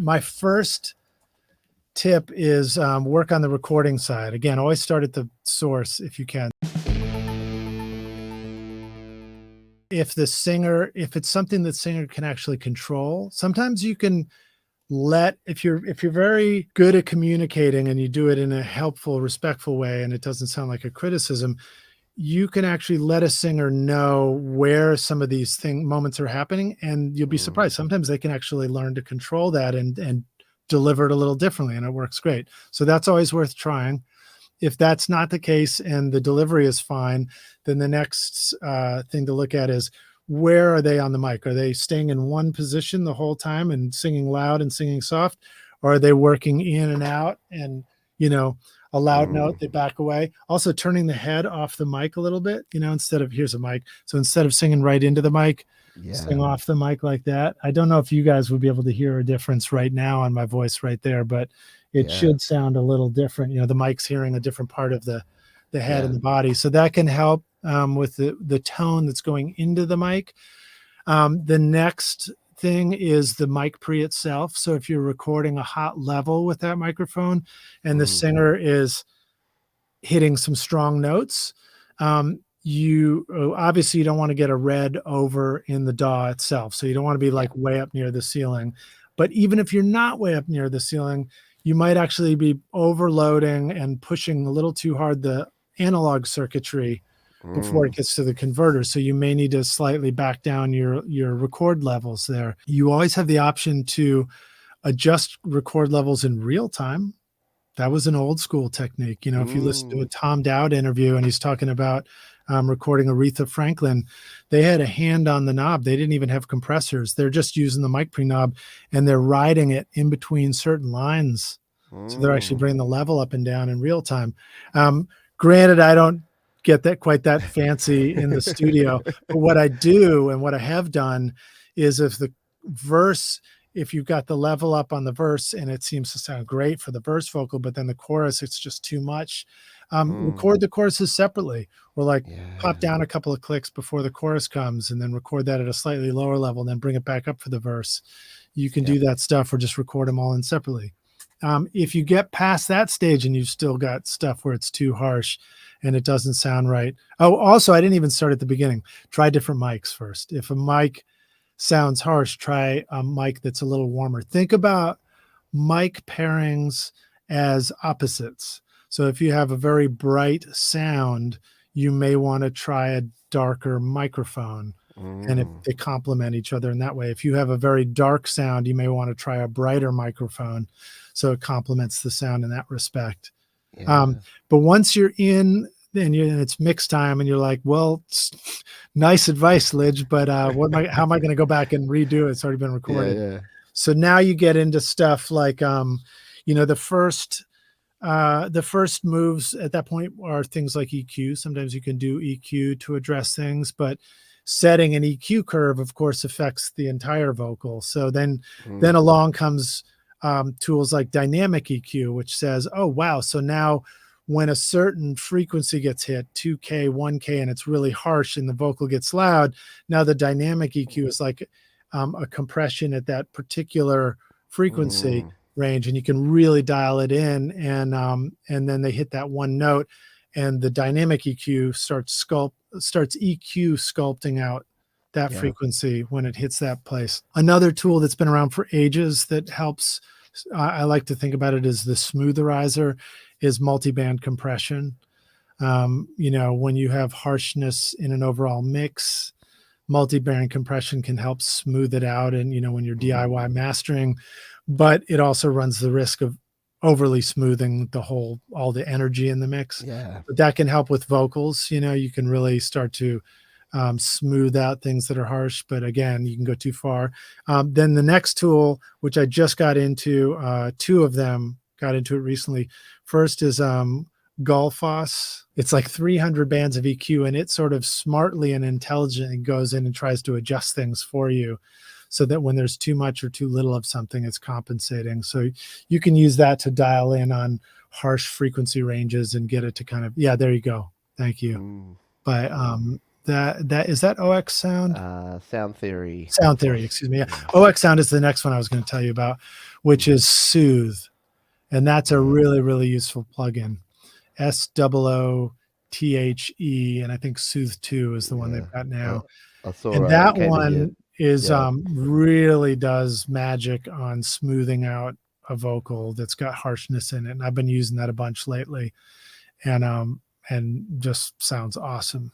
my first tip is work on the recording side. Again, always start at the source if you can. If it's something that singer can actually control, sometimes you can if you're very good at communicating and you do it in a helpful, respectful way, and it doesn't sound like a criticism, you can actually let a singer know where some of these moments are happening, and you'll be surprised. Sometimes they can actually learn to control that and deliver it a little differently, and it works great. So that's always worth trying. If that's not the case and the delivery is fine, then the next thing to look at is, where are they on the mic? Are they staying in one position the whole time and singing loud and singing soft? Or are they working in and out, and, a loud note, they back away? Also turning the head off the mic a little bit, instead of, here's a mic. So instead of singing right into the mic, sing off the mic like that. I don't know if you guys would be able to hear a difference right now on my voice right there, but it should sound a little different. The mic's hearing a different part of the head and the body. So that can help with the tone that's going into the mic. The next thing is the mic pre itself. So if you're recording a hot level with that microphone and the singer is hitting some strong notes, you don't want to get a red over in the DAW itself. So you don't want to be like way up near the ceiling. But even if you're not way up near the ceiling, you might actually be overloading and pushing a little too hard the analog circuitry before it gets to the converter. So you may need to slightly back down your record levels there. You always have the option to adjust record levels in real time. That was an old school technique. If you listen to a Tom Dowd interview and he's talking about recording Aretha Franklin, they had a hand on the knob. They didn't even have compressors. They're just using the mic pre knob, and they're riding it in between certain lines. So they're actually bringing the level up and down in real time. Granted, I don't get that quite that fancy in the studio, but what I do and what I have done is, if you've got the level up on the verse and it seems to sound great for the verse vocal, but then the chorus, it's just too much, record the choruses separately, or pop down a couple of clicks before the chorus comes and then record that at a slightly lower level and then bring it back up for the verse. You can do that stuff, or just record them all in separately. If you get past that stage and you've still got stuff where it's too harsh and it doesn't sound right. Oh, also, I didn't even start at the beginning. Try different mics first. If a mic sounds harsh, try a mic that's a little warmer. Think about mic pairings as opposites. So if you have a very bright sound, you may want to try a darker microphone. And if they complement each other in that way. If you have a very dark sound, you may want to try a brighter microphone, so it complements the sound in that respect. But once you're in and it's mix time and you're like, well, nice advice, Lij, but how am I going to go back and redo it? It's already been recorded. So now you get into stuff like, the first moves at that point are things like EQ. Sometimes you can do EQ to address things, but setting an EQ curve, of course, affects the entire vocal. So then along comes tools like dynamic EQ, which says, oh, wow, so now when a certain frequency gets hit, 2K, 1K, and it's really harsh and the vocal gets loud, now the dynamic EQ is like a compression at that particular frequency range, and you can really dial it in, and then they hit that one note, and the dynamic EQ starts EQ sculpting out that frequency when it hits that place. Another tool that's been around for ages that helps, I like to think about it as the smootherizer, is multiband compression. When you have harshness in an overall mix, multiband compression can help smooth it out, and when you're DIY mastering, but it also runs the risk of overly smoothing all the energy in the mix. But that can help with vocals. You can really start to smooth out things that are harsh, but again, you can go too far. Then the next tool, which I just got into, two of them got into it recently. First is Gullfoss. It's like 300 bands of EQ, and it sort of smartly and intelligently goes in and tries to adjust things for you, so that when there's too much or too little of something, it's compensating. So you can use that to dial in on harsh frequency ranges and get it to kind of, there you go. Thank you. By That is that OX Sound? Sound Theory. Sound Theory, excuse me. Yeah. Yeah. OX Sound is the next one I was going to tell you about, which is Soothe. And that's a really, really useful plugin. SOOTHE, and I think Soothe 2 is the one they've got now. I saw And a that candidate. one is Yeah. really does magic on smoothing out a vocal that's got harshness in it. And I've been using that a bunch lately, and just sounds awesome.